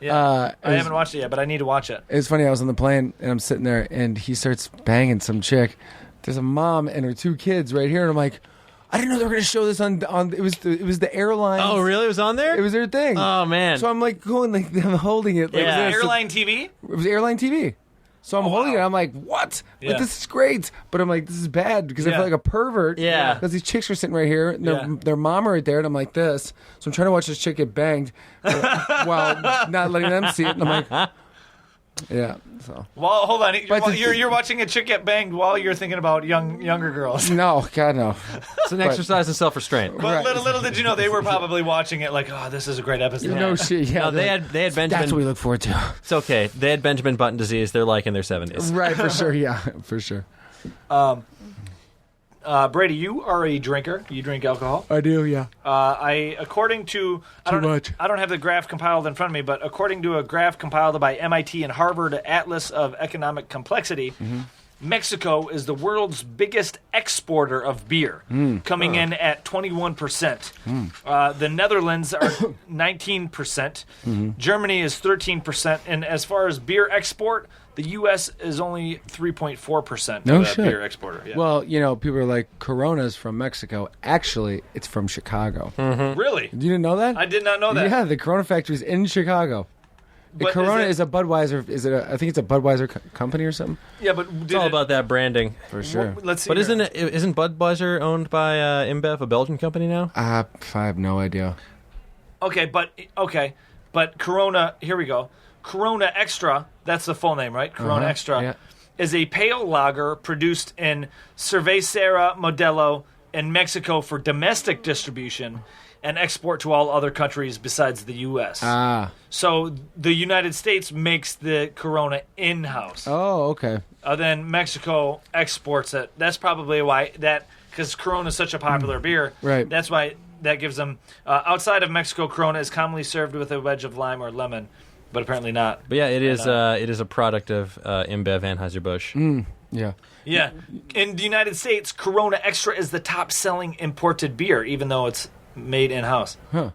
yeah. I haven't watched it yet, but I need to watch it. It's funny. I was on the plane and I'm sitting there, and he starts banging some chick. There's a mom and her two kids right here, and I'm like, I didn't know they were going to show this on. It was the airline. Oh, really? It was on there? It was their thing. Oh man! So I'm like going, I'm holding it. Like, Was it airline TV? It was airline TV. So I'm holding it. I'm like, what? Yeah. Like, this is great. But I'm like, this is bad because I feel like a pervert. Yeah. Because these chicks are sitting right here. And their mom are right there. And I'm like this. So I'm trying to watch this chick get banged while not letting them see it. And I'm like, Yeah. So. Well, hold on. You're watching a chick get banged while you're thinking about younger girls. No, God, no. It's an exercise in self-restraint. But little did you know they were probably watching it like, oh, this is a great episode. No shit. Yeah, No, they had Benjamin. That's what we look forward to. It's okay. They had Benjamin Button disease. They're like in their 70s. Right, for sure. Yeah, for sure. Brady, you are a drinker. You drink alcohol. I do. Yeah. I don't have the graph compiled in front of me, but according to a graph compiled by MIT and Harvard Atlas of Economic Complexity, Mexico is the world's biggest exporter of beer, coming in at 21%. The Netherlands are 19%. Germany is 13%. And as far as beer export, the U.S. is only 3.4% of a beer exporter. Yeah. Well, people are like, Corona's from Mexico. Actually, it's from Chicago. Really? You didn't know that? I did not know that. Yeah, the Corona factory's in Chicago. The Corona is a Budweiser. I think it's a Budweiser company or something. Yeah, but it's all about that branding for sure. Let's see. But isn't Budweiser owned by InBev, a Belgian company now? I have no idea. Okay, but Corona. Here we go. Corona Extra. That's the full name, right? Corona Extra is a pale lager produced in Cervecera Modelo in Mexico for domestic distribution and export to all other countries besides the U.S. So the United States makes the Corona in-house. Oh, okay. Then Mexico exports it. That's probably why because Corona is such a popular beer. Right. That's why that gives them. Outside of Mexico, Corona is commonly served with a wedge of lime or lemon, but apparently not. But yeah, it is a product of InBev Anheuser-Busch. Yeah. Yeah. In the United States, Corona Extra is the top-selling imported beer, even though it's made in-house. Huh.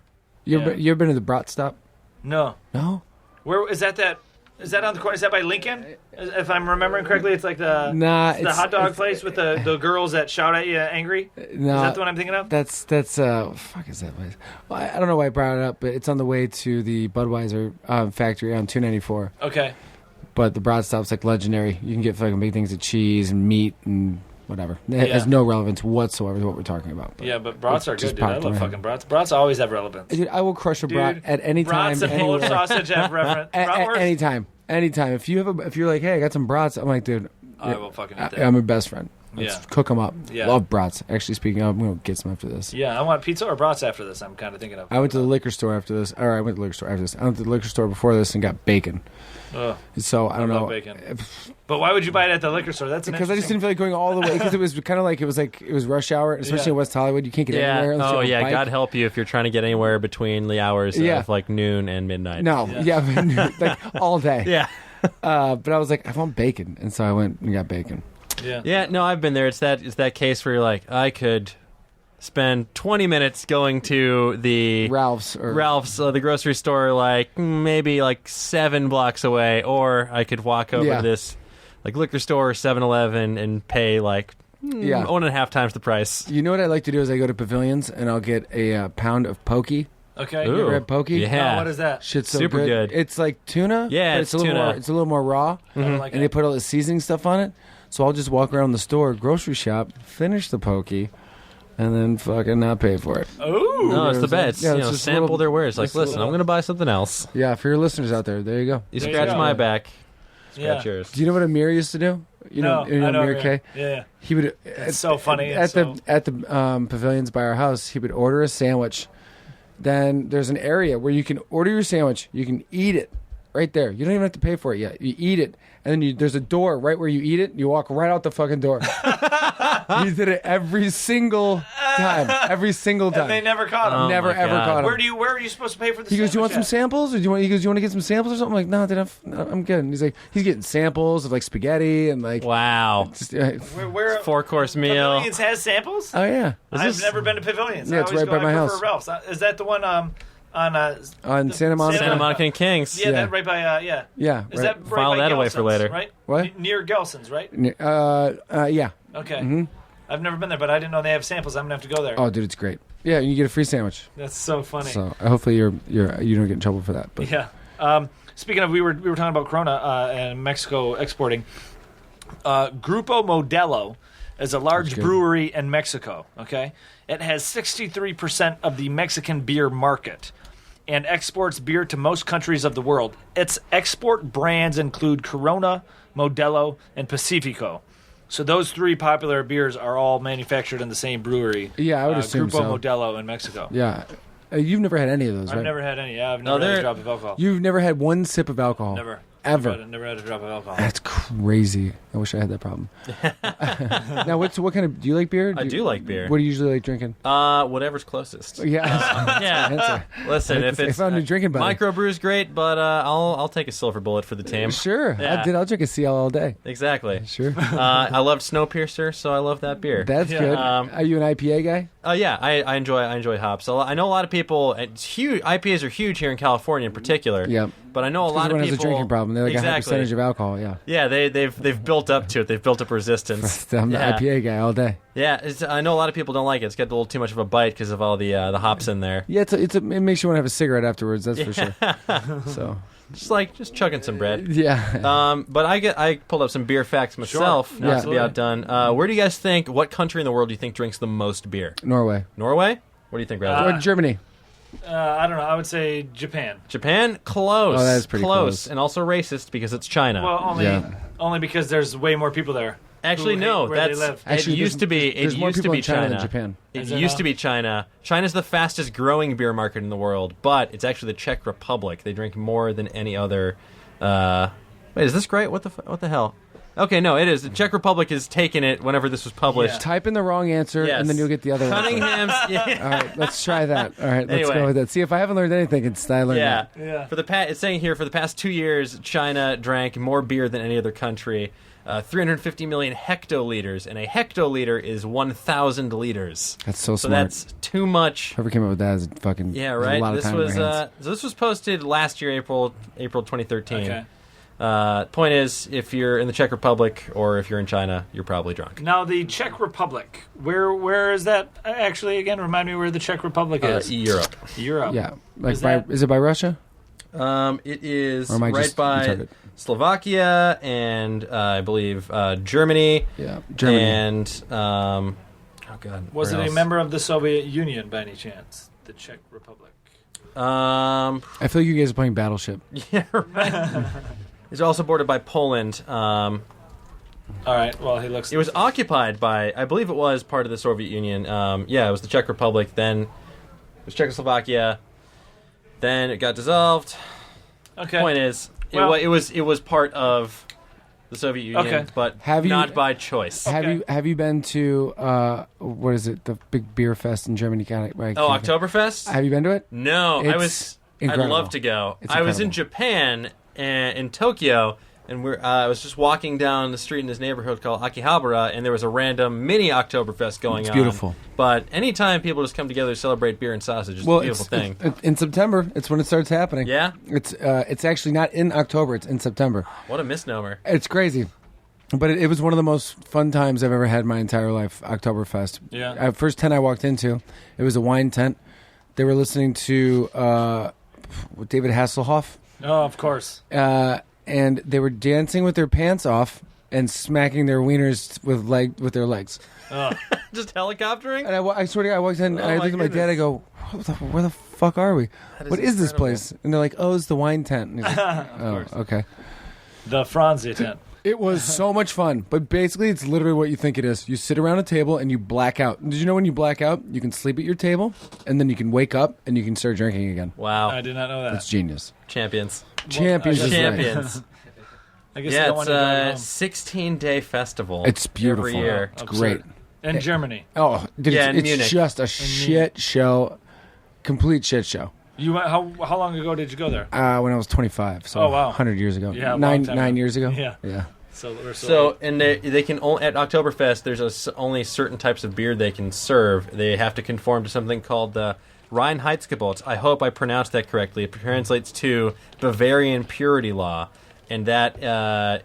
You ever been to the Brat Stop? No. No? Where is that on the corner? Is that by Lincoln? If I'm remembering correctly, it's like the hot dog place with the girls that shout at you angry? No. Is that the one I'm thinking of? That's fuck is that place? Well, I don't know why I brought it up, but it's on the way to the Budweiser factory on 294. Okay. But the Brat Stop's like legendary. You can get fucking big things of cheese and meat and whatever. It has no relevance whatsoever to what we're talking about. But but brats are good, dude. I love fucking brats. Brats always have relevance. Dude, I will crush a brat at any time. Brats and Polish sausage have reference. Anytime. If you're like, hey, I got some brats, I'm like, dude, I will fucking eat that. I'm your best friend. Let's cook them up. Yeah. Love brats. Actually, speaking of, I'm going to get some after this. Yeah, I want pizza or brats after this. I'm kind of thinking of. I went to the liquor store after this. Or I went to the liquor store after this. I went to the liquor store before this and got bacon. So I don't know. Bacon. But why would you buy it at the liquor store? That's because I just didn't feel like going all the way. Because it was kind of like it was rush hour, especially in West Hollywood. You can't get anywhere. Oh yeah, God help you if you're trying to get anywhere between the hours of like noon and midnight. No, like all day. Yeah. But I was like, I want bacon, and so I went and got bacon. Yeah. No, I've been there. It's that case where you're like, I could spend 20 minutes going to the Ralph's, the grocery store, like maybe like 7 blocks away, or I could walk over to this like liquor store or 7-Eleven and pay like 1.5 times the price. You know what I like to do is I go to Pavilions and I'll get a pound of pokey. Okay. You ever had pokey? Yeah. Oh, what is that? Shit's so super good. It's like tuna. Yeah, but it's a little tuna. more. It's a little more raw. Like and they put all the seasoning stuff on it. So I'll just walk around the store, grocery shop, finish the pokey, and then fucking not pay for it. Oh, no, it's the best. Yeah, it's sample their wares. Like, listen, I'm going to buy something else. Yeah, for your listeners out there, there you go. You scratch my back. Scratch yours. Do you know what Amir used to do? You know Amir K? Yeah. He would. It's so funny. At the Pavilions by our house, he would order a sandwich. Then there's an area where you can order your sandwich. You can eat it right there. You don't even have to pay for it yet. You eat it. And then there's a door right where you eat it. You walk right out the fucking door. He did it every single time. Every single time. And they never caught him. Never ever caught him. Where are you supposed to pay for the He goes, sandwich? do you want some samples? Or do you want to get some samples or something? I'm like, no, I'm good. And he's like, he's getting samples of like spaghetti and like. Wow. Just, where 4-course meal. Pavilions has samples? Oh yeah. I've never been to Pavilions. Yeah, it's right by my house. Ralph's. Is that the one on Santa Monica? Santa Monica and Kings. Yeah, that right by Yeah. Is that right File by that away Gelson's, for later. Right? What? Near Gelson's, right? Yeah. Okay. Mm-hmm. I've never been there, but I didn't know they have samples. I'm gonna have to go there. Oh, dude, it's great. Yeah, you get a free sandwich. That's so funny. So hopefully you don't get in trouble for that. But. Yeah. Speaking of, we were talking about Corona and Mexico exporting. Grupo Modelo is a large brewery in Mexico. Okay, it has 63% of the Mexican beer market. and exports beer to most countries of the world. Its export brands include Corona, Modelo, and Pacifico. So those 3 popular beers are all manufactured in the same brewery. Yeah, I would assume Grupo so. Modelo in Mexico. Yeah. You've never had any of those, right? I've never had any. Yeah, I've never had a drop of alcohol. You've never had one sip of alcohol? Never. Ever? Never had a drop of alcohol. That's crazy. I wish I had that problem. Now, what kind of... Do you like beer? I do like beer. What do you usually like drinking? Whatever's closest. Yeah. Yeah. Listen, if it's... I found new drinking buddy. Microbrew's great, but I'll take a silver bullet for the team. Sure. Yeah. I'll drink a CL all day. Exactly. Sure. I loved Snowpiercer, so I love that beer. That's good. Are you an IPA guy? Yeah, I enjoy hops. I know a lot of people. It's huge. IPAs are huge here in California, in particular. Yeah. But I know a lot of everyone people has a drinking problem. They're like a high percentage of alcohol. Yeah. Yeah, they've built up to it. They've built up resistance. I'm the IPA guy all day. Yeah, I know a lot of people don't like it. It's got a little too much of a bite because of all the hops in there. Yeah, it makes you want to have a cigarette afterwards. That's for sure. So. Just chugging some bread. Yeah. But I pulled up some beer facts myself. Sure. Not to be outdone. Where do you guys think? What country in the world do you think drinks the most beer? Norway. Norway? What do you think, Razzle? Or Germany. I don't know. I would say Japan. Japan? Close. Oh, that is pretty close. And also racist because it's China. Well, only because there's way more people there. Actually, no. Where they live. Actually, it used to be. There's more people in China than Japan. It used to be China. China's the fastest growing beer market in the world, but it's actually the Czech Republic. They drink more than any other. Wait, is this great? What the hell? Okay, no, it is. The Czech Republic is taking it whenever this was published. Yeah. Type in the wrong answer, and then you'll get the other one. Cunningham's. Yeah. All right, let's try that. All right, let's Anyway. go with that. See, if I haven't learned anything, it's I learned that. Yeah. It's saying here for the past 2 years, China drank more beer than any other country. 350 million hectoliters, and a hectoliter is 1,000 liters. That's so smart. So that's too much. Whoever came up with that is fucking right. A lot of time in their hands. So this was posted last year, April 2013. Okay. Point is, if you're in the Czech Republic or if you're in China, you're probably drunk. Now, the Czech Republic, where is that actually again? Remind me where the Czech Republic is. Europe. Europe. Yeah, is it by Russia? It is Or am I right just by retarded? Slovakia and I believe Germany. Yeah, Germany. And oh god, Was it where a else? member of the Soviet Union by any chance? The Czech Republic. I feel like you guys are playing Battleship. Yeah, right. It's also bordered by Poland. All right. Well, he looks. It was occupied by, I believe it was part of the Soviet Union. It was the Czech Republic. Then it was Czechoslovakia. Then it got dissolved. Okay. Point is, Well- it was part of the Soviet Union, Okay. but Have you- not by choice. Have you been to what is it? The big beer fest in Germany? Oktoberfest? Have you been to it? No, It's I'd incredible. love to go. It's I was in incredible. Japan and in Tokyo, and I was just walking down the street in this neighborhood called Akihabara, and there was a random mini Oktoberfest going It's on. beautiful. But anytime people just come together to celebrate beer and sausage, it's a beautiful thing. It's in September. It's when it starts happening. Yeah? It's actually not in October. It's in September. What a misnomer. It's crazy. But it was one of the most fun times I've ever had in my entire life, Oktoberfest. Yeah. First tent I walked into, it was a wine tent. They were listening to David Hasselhoff. Oh, of course. And they were dancing with their pants off and smacking their wieners with their legs. Just helicoptering? And I swear to God, I walked in and I my looked at my dad. I go, where the fuck are we? What is this place? And they're like, oh, it's the wine tent. And he's like, oh, okay. The Franzi tent. It was so much fun, but basically it's literally what you think it is. You sit around a table and you black out. Did you know when you black out, you can sleep at your table, and then you can wake up and you can start drinking again? Wow. I did not know that. That's genius. Champions. Champions is right. Champions. I guess you don't Yeah, want it's to drive a home. 16-day festival. It's beautiful. Every year. It's great. In Germany. Oh, dude, Yeah, in it's Munich. just a shit show. Complete shit show. You went, how long ago did you go there? When I was 25, so Oh, wow. 100 years ago. Yeah, a long time nine ago. years ago. Yeah. Yeah. So, and they can only, at Oktoberfest, there's only certain types of beer they can serve. They have to conform to something called the Reinheitsgebot. I hope I pronounced that correctly. It translates to Bavarian purity law, and that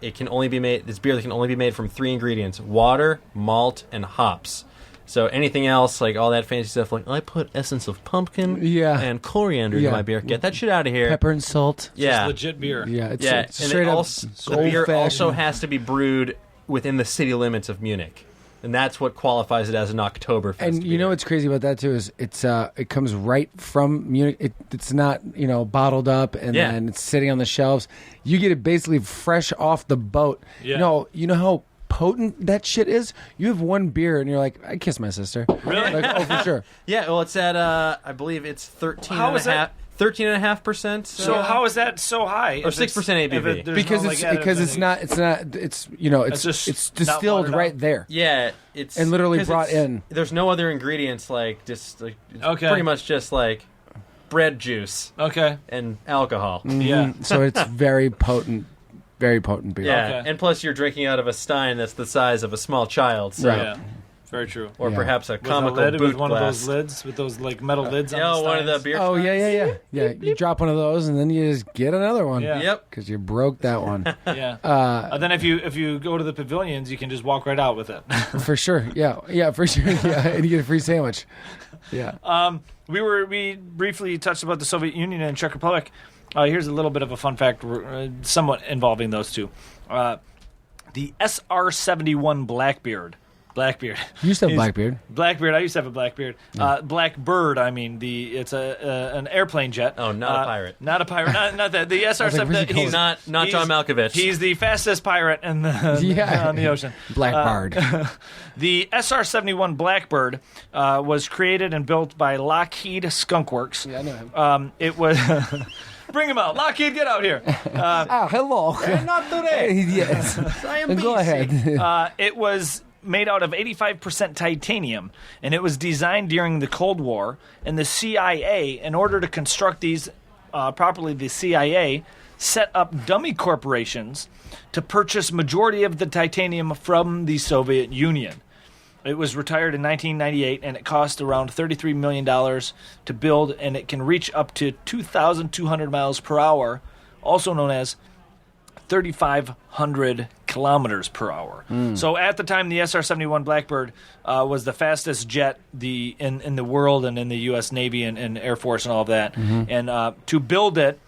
it can only be made. This beer that can only be made from 3 ingredients: water, malt, and hops. So anything else, like all that fancy stuff, like I put essence of pumpkin and coriander in my beer. Get that shit out of here. Pepper and salt. Yeah, Just legit beer. Yeah, it's and straight up the beer also has to be brewed within the city limits of Munich. and that's what qualifies it as an Oktoberfest. And you know what's crazy about that too is it comes right from Munich. It's not bottled up and then it's sitting on the shelves. You get it basically fresh off the boat. Yeah. You know how potent that shit is. You have one beer and you're like, I kiss my sister. Really? Like, oh, for sure. Yeah, well, it's at I believe it's 13.5%. So how is that so high? Or 6% ABV? Because it's distilled right there. Yeah, and literally brought in. There's no other ingredients it's pretty much just like bread juice. Okay. And alcohol. Mm-hmm. Yeah. So it's very potent. Very potent beer. Yeah, Okay. and plus you're drinking out of a stein that's the size of a small child. So. Right. Yeah. Very true. Or perhaps a With comical a lid, boot with one glass. of those lids, with those like metal lids on the one of the steins. beer Oh steins. yeah. You drop one of those and then you just get another one. Yeah. Yep. Because you broke that one. Yeah. Then if you go to the pavilions, you can just walk right out with it. For sure. Yeah, for sure. Yeah, and you get a free sandwich. Yeah. We briefly touched about the Soviet Union and Czech Republic. Here's a little bit of a fun fact, somewhat involving those two. The SR-71 Blackbeard. You used to have Blackbeard. Blackbeard. I used to have a Blackbeard. Blackbird. I mean, it's an airplane jet. Oh, not a pirate. Not a pirate. Not that. The SR-71. He's not John Malkovich. He's the fastest pirate on the ocean. Blackbird. The SR-71 Blackbird was created and built by Lockheed Skunk Works. Yeah, I know him. It was. Bring him out. Lockheed, get out here. Hello. Not today. Yes. I am Go ahead. It was made out of 85% titanium, and it was designed during the Cold War. And the CIA, in order to construct these properly, the CIA set up dummy corporations to purchase majority of the titanium from the Soviet Union. It was retired in 1998, and it cost around $33 million to build, and it can reach up to 2,200 miles per hour, also known as 3,500 kilometers per hour. So at the time, the SR-71 Blackbird was the fastest jet in the world and in the U.S. Navy and Air Force and all of that. And to build it,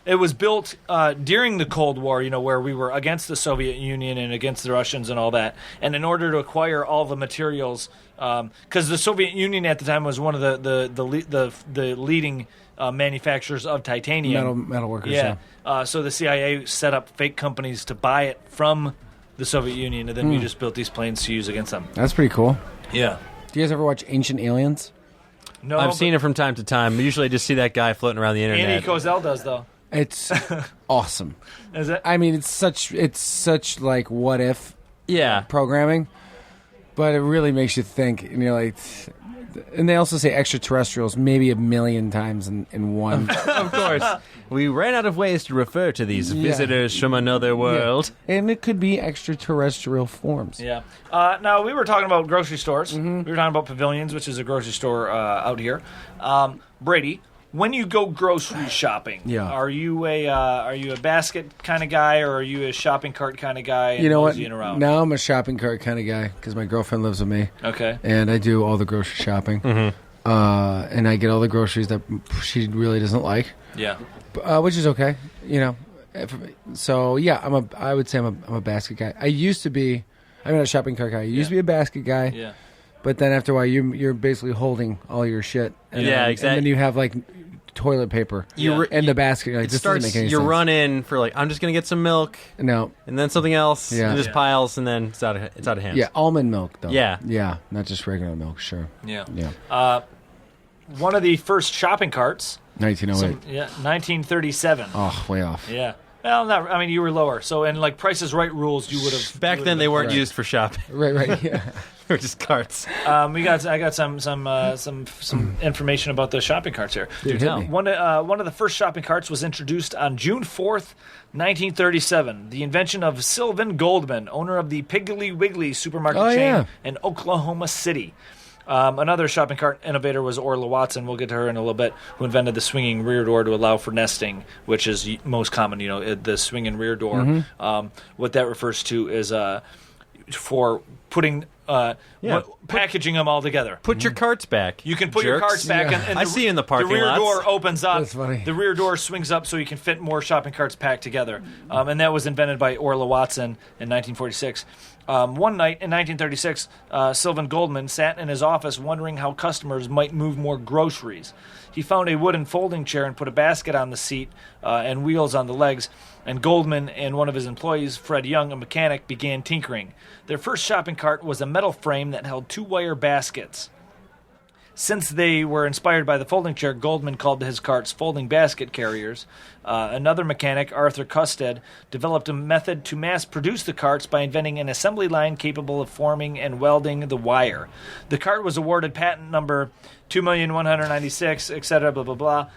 it was built during the Cold War, where we were against the Soviet Union and against the Russians and all that. And in order to acquire all the materials, because the Soviet Union at the time was one of the leading manufacturers of titanium. Metal workers. Yeah. So the CIA set up fake companies to buy it from the Soviet Union, and then we just built these planes to use against them. That's pretty cool. Yeah. Do you guys ever watch Ancient Aliens? No, I've seen it from time to time. Usually I just see that guy floating around the internet. Andy Kozel does, though. It's awesome. Is it? I mean, it's such like what if programming, but it really makes you think. And you're like, and they also say extraterrestrials maybe 1 million times in one. Of course. We ran out of ways to refer to these visitors from another world. Yeah. And it could be extraterrestrial forms. Yeah. Now, we were talking about grocery stores. We were talking about Pavilions, which is a grocery store out here. Brady, when you go grocery shopping, are you a basket kind of guy, or are you a shopping cart kind of guy? You know what? Around? Now I'm a shopping cart kind of guy because my girlfriend lives with me. Okay. And I do all the grocery shopping. And I get all the groceries that she really doesn't like. Yeah. Which is okay, So I would say I'm a basket guy. I used to be. I'm not a shopping cart guy. I used to be a basket guy. Yeah. But then after a while, you're basically holding all your shit. And exactly. And then you have like toilet paper in the basket. You're like, this doesn't make any sense. You run in for like, I'm just gonna get some milk. No. And then something else. Yeah. And just piles, and then it's out of hand. Yeah, almond milk though. Yeah. Yeah, not just regular milk. Sure. Yeah. Yeah. One of the first shopping carts. 1908. 1937. Oh, way off. Yeah. Well, you were lower. So, and like Price is Right rules, you would have. Back then, they weren't used for shopping. Right. Yeah. They were just carts. I got some information about the shopping carts here. Dude, hit me. One of the first shopping carts was introduced on June 4th, 1937. The invention of Sylvan Goldman, owner of the Piggly Wiggly supermarket chain in Oklahoma City. Another shopping cart innovator was Orla Watson. We'll get to her in a little bit. Who invented the swinging rear door to allow for nesting, which is most common. The swinging rear door. What that refers to is for putting packaging them all together. Put your carts back. You can put jerks. your carts back, Yeah. and I see you in the parking The rear lots. door opens up. That's funny. The rear door swings up so you can fit more shopping carts packed together. And that was invented by Orla Watson in 1946. One night in 1936, Sylvan Goldman sat in his office wondering how customers might move more groceries. He found a wooden folding chair and put a basket on the seat and wheels on the legs. And Goldman and one of his employees, Fred Young, a mechanic, began tinkering. Their first shopping cart was a metal frame that held 2 wire baskets. Since they were inspired by the folding chair, Goldman called his carts folding basket carriers. Another mechanic, Arthur Custed, developed a method to mass produce the carts by inventing an assembly line capable of forming and welding the wire. The cart was awarded patent number 2,196, etc., blah, blah, blah.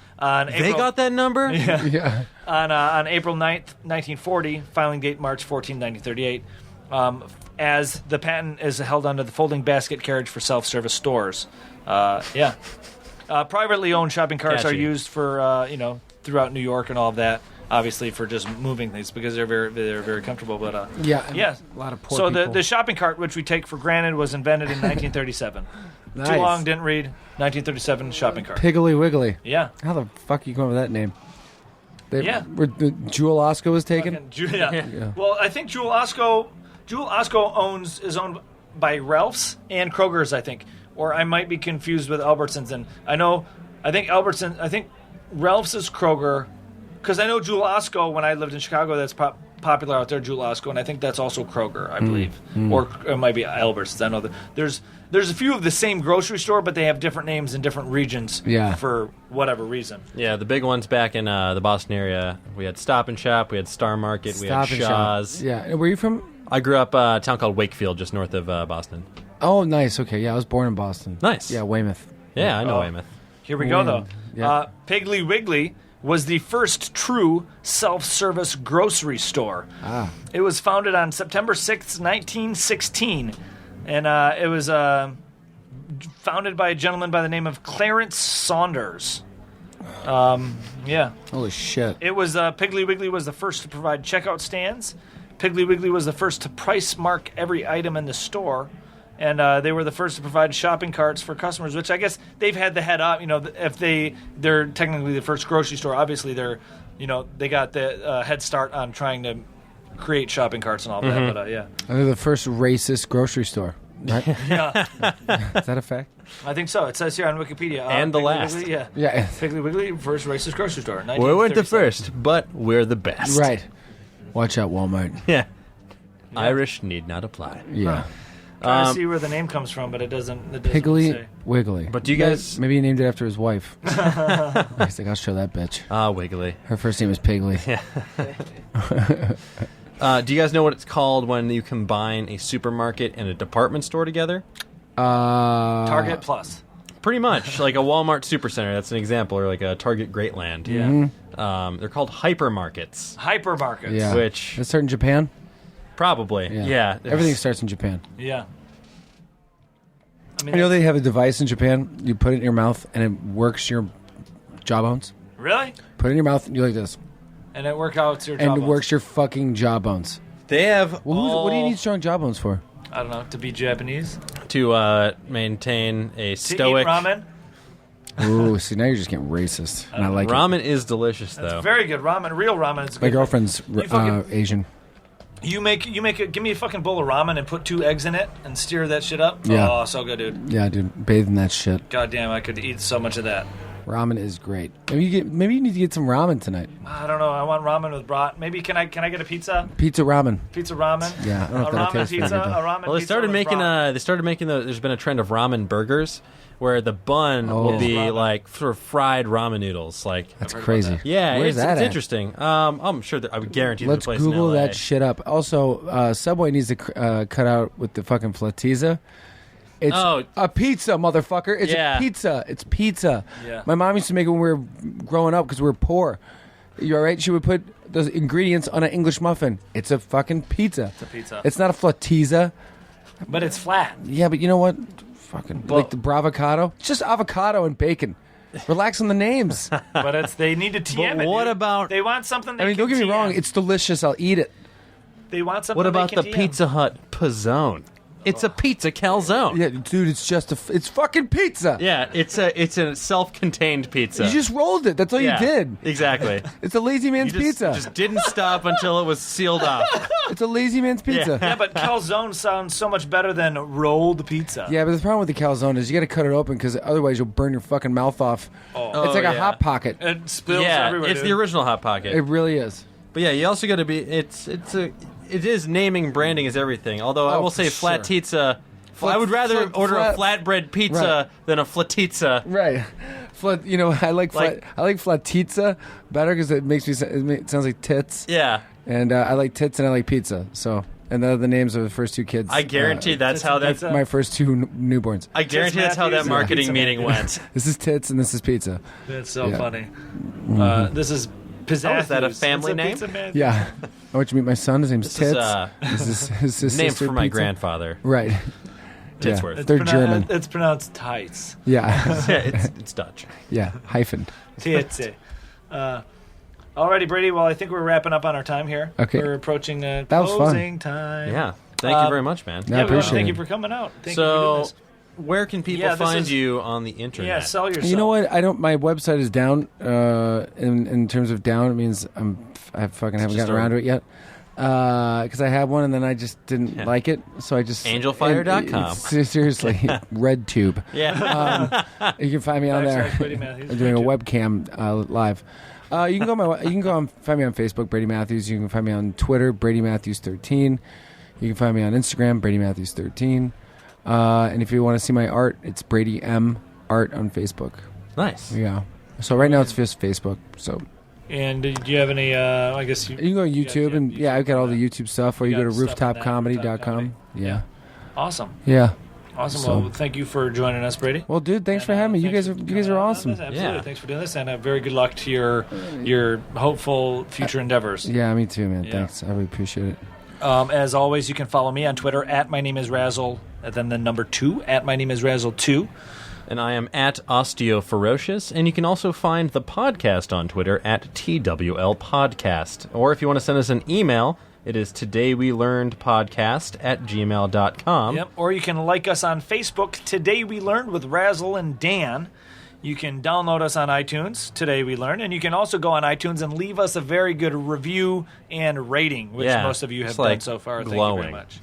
They got that number? Yeah. On April 9th, 1940, filing date March 14, 1938, as the patent is held under the folding basket carriage for self-service stores. Privately owned shopping carts are used for, throughout New York and all of that, obviously for just moving things because they're very comfortable. But Yeah. yeah, A lot of poor so people. the shopping cart, which we take for granted, was invented in 1937. Nice. Too long, didn't read. 1937 shopping cart. Piggly Wiggly. Yeah. How the fuck you going with that name? Yeah. Jewel Osco was taken? Yeah. Well, I think Jewel Osco is owned by Ralph's and Kroger's, I think. Or I might be confused with Albertsons. And I think Ralph's is Kroger. Because I know Jewel Osco, when I lived in Chicago, that's popular out there, Jewel Osco. And I think that's also Kroger, I believe. Or it might be Albertsons. I know that there's a few of the same grocery store, but they have different names in different regions for whatever reason. Yeah, the big ones back in the Boston area. We had Stop and Shop, we had Star Market, we had Shaw's. Yeah. And where are you from? I grew up a town called Wakefield, just north of Boston. Oh, nice. Okay. Yeah, I was born in Boston. Nice. Yeah, Weymouth. Yeah, I know Weymouth. Here we go, though. Yeah. Piggly Wiggly was the first true self-service grocery store. It was founded on September 6th, 1916, and it was founded by a gentleman by the name of Clarence Saunders. Yeah. Holy shit. It was Piggly Wiggly was the first to provide checkout stands. Piggly Wiggly was the first to price mark every item in the store. And they were the first to provide shopping carts for customers, which I guess they've had the head up. If they're technically the first grocery store, obviously they got the head start on trying to create shopping carts and all that. But yeah, And they're the first racist grocery store. Right? yeah, Is that a fact? I think so. It says here on Wikipedia. And the Piggly last. Wiggly, yeah. Yeah. Piggly Wiggly, first racist grocery store. We weren't the 1937. first, but we're the best. Right. Watch out, Walmart. Yeah. Irish need not apply. Yeah. Trying to see where the name comes from, but it doesn't Piggly say. Wiggly. But do you guys... Maybe he named it after his wife. He's like, I'll show that bitch. Wiggly. Her first name is Piggly. Do you guys know what it's called when you combine a supermarket and a department store together? Target Plus. Pretty much. Like a Walmart Supercenter, that's an example, or like a Target Greatland. Yeah. They're called hypermarkets. Hypermarkets. Yeah. Which... That started in Japan? Probably. Yeah. Everything starts in Japan. Yeah. I mean, You know they have a device in Japan, you put it in your mouth, and it works your jawbones? really? Put it in your mouth, and you like this. And it works your And job. it works your fucking jawbones. They have Well, what do you need strong jawbones for? I don't know, to be Japanese. to maintain a stoic... To eat ramen. Ooh, see, now you're just getting racist. And I like it. Ramen is delicious, though. Very good ramen. Real ramen is good. My girlfriend's fucking- Asian. You make it. Give me a fucking bowl of ramen and put 2 eggs in it and stir that shit up. Yeah. Oh, so good, dude. Yeah, dude, bathe in that shit. God damn, I could eat so much of that. Ramen is great. Maybe you need to get some ramen tonight. I don't know. I want ramen with broth. Maybe can I get a pizza? Pizza ramen. Pizza ramen. Yeah, I don't know A if that'll ramen taste very pizza. good, though. A ramen. Well, they pizza started with making broth. there's been a trend of ramen burgers where the bun will be Ramen. like sort of fried ramen noodles. Like, That's crazy. yeah, Where's it's that at? interesting. I'm sure that I would guarantee Let's there's a place Google in LA. that shit up. Also, Subway needs to cut out with the fucking flattiza. It's a pizza, motherfucker. It's Yeah. a pizza. It's pizza. Yeah. My mom used to make it when we were growing up because we were poor. You all right? She would put those ingredients on an English muffin. It's a fucking pizza. It's a pizza. It's not a flattiza. But it's flat. Yeah, but you know what? Fucking like the bravocado. It's just avocado and bacon. Relax on the names. But they need to TM But it. what dude. about- They want something. They I mean, don't can get me TM. wrong. It's delicious. I'll eat it. They want something. What about they the can TM. Pizza Hut Pizzone? It's a pizza calzone. Yeah, dude, it's fucking pizza. Yeah, it's a self-contained pizza. You just rolled it. That's all you did. Exactly. It's a lazy man's pizza. Just didn't stop until it was sealed off. It's a lazy man's pizza. Yeah, but calzone sounds so much better than rolled pizza. Yeah, but the problem with the calzone is you got to cut it open because otherwise you'll burn your fucking mouth off. Oh. It's like a Hot Pocket. It spills everywhere. It's the original Hot Pocket. It really is. But yeah, you also got to be. It is naming, branding is everything. Although I will say flatizza. I would rather order a flatbread pizza than a flatizza. Right. I like flatizza better because it makes it sounds like tits. Yeah. And I like tits and I like pizza. So, and they're the names of the first two kids. I guarantee that's how that's my first two newborns. I guarantee that's how that marketing meeting went. This is tits and this is pizza. That's so funny. This is Oh, is that a family name? Yeah. I want you to meet my son. His name's Tits. This is named for my grandfather. Right. Titsworth. Yeah. They're German. It's pronounced tights. Yeah. It's Dutch. Yeah. Hyphen. Tits. Alrighty, Brady. Well, I think we're wrapping up on our time here. Okay. We're approaching closing time. Yeah. Thank you very much, man. I appreciate thank it. you for coming out. Thank you for doing this. Where can people find you on the internet? Yeah, sell yourself. You know what? My website is down. In terms of down, it means I fucking haven't gotten around to it yet. Because I had one and then I just didn't like it, so I just angelfire.com. Seriously, RedTube. Yeah, you can find me on there. I'm doing a webcam live. You can find me on Facebook, Brady Matthews. You can find me on Twitter, Brady Matthews 13. You can find me on Instagram, Brady Matthews 13. And if you want to see my art, it's Brady M Art on Facebook. Nice. Yeah. So right now it's just Facebook. So. And do you have any? I guess you can go to YouTube and I've got all the YouTube stuff. Or you go to rooftopcomedy.com. Yeah. Awesome. Yeah. Awesome. Well, thank you for joining us, Brady. Well, dude, thanks for having me. You guys are awesome. Absolutely. Yeah. Thanks for doing this, and very good luck to your hopeful future endeavors. Yeah, me too, man. Yeah. Thanks. I really appreciate it. As always, you can follow me on Twitter @mynameisrazzle, and then the number 2 @mynameisrazzle2. And I am @OsteoFerocious, and you can also find the podcast on Twitter @TWL Podcast. Or if you want to send us an email, it is todaywelearnedpodcast@gmail.com. Yep. Or you can like us on Facebook, Today We Learned with Razzle and Dan. You can download us on iTunes, Today We Learned, and you can also go on iTunes and leave us a very good review and rating, which most of you have done so far. Glowing. Thank you very much.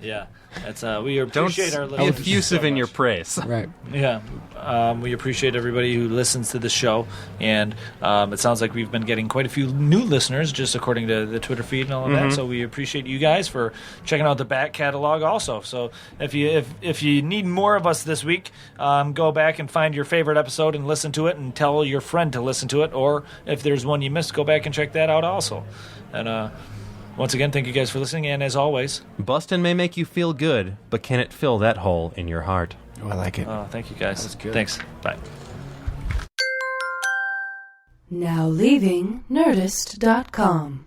Yeah. That's we appreciate our listeners. Don't be effusive in your praise. Right. Yeah. We appreciate everybody who listens to the show, and it sounds like we've been getting quite a few new listeners, just according to the Twitter feed and all of that. So we appreciate you guys for checking out the back catalog also. So if you need more of us this week, go back and find your favorite episode and listen to it, and tell your friend to listen to it. Or if there's one you missed, go back and check that out also. And once again, thank you guys for listening, and as always, Bustin' may make you feel good, but can it fill that hole in your heart? Oh, I like it. Thank you guys. That's good. Thanks. Bye. Now leaving Nerdist.com.